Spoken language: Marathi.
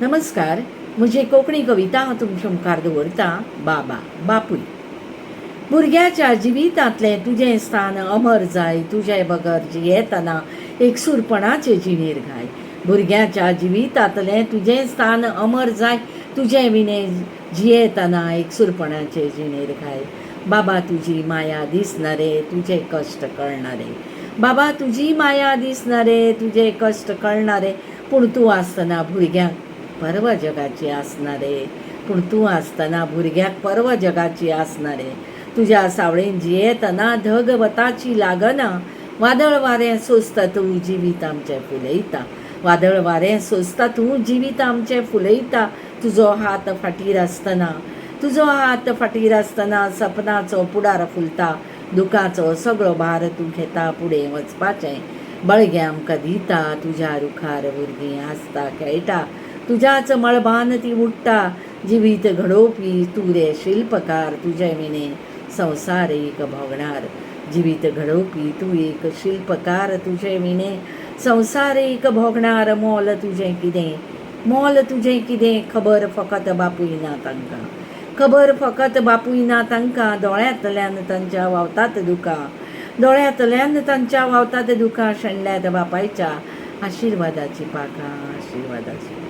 नमस्कार. म्हजे कोंकणी कविता हांव तुमच्या मुखार दवरतां. बाबा बापूय. भुरग्याच्या जिवितांतलें तुजें स्थान अमर जाय, तुजे बगर जियेतना एकसूरपणाचे जिणेर घाय. भुरग्याच्या जिवितांतलें तुजें स्थान अमर जाय, तुजे विने जियेतना एकसूरपणाचे जिणेर घाय. बाबा तुजी माया दिसना रे, तुजे कश्ट कळना रे. बाबा तुजी माया दिसना रे, तुजे कश्ट कळना रे. पूण तूं आसतना भुरग्यांक पर्व जगाची आसना रे. पूण तूं आसतना भुरग्याक पर्व जगाची आसना रे. तुज्या सावळेन जियेतना धग वताची लागना. वादळ वारें सोंसता तूं जिवीत आमचें फुलयता. वादळ वारें सोंसता तूं जिवीत आमचें फुलयता. तुजो हात फाटीर आसतना, तुजो हात फाटीर आसतना सपनाचो पुडार फुलता. दुखाचो सगळो भार तूं घेता फुडें वचपाचें बळगें आमकां दिता. तुज्या रुखार भुरगीं हांसता खेळटा, तुज्याच मळबान ती उडटा. जिवीत घडोवपी तूं रे शिल्पकार, तुजे विने संवसार एक भोगणार. जिवीत घडोवपी तूं एक शिल्पकार, तुजे विने संवसार एक भोगणार. मोल तुजें कितें, मोल तुजें कितें, खबर फकत बापूय ना तांकां. खबर फकत बापूय ना तांकां. दोळ्यांतल्यान तांच्या व्हांवतात दुकां, दोळ्यांतल्यान तांच्या व्हांवतात दुकां. शेणल्यात बापायच्या आशिर्वादाची पाखां, आशिर्वादाची.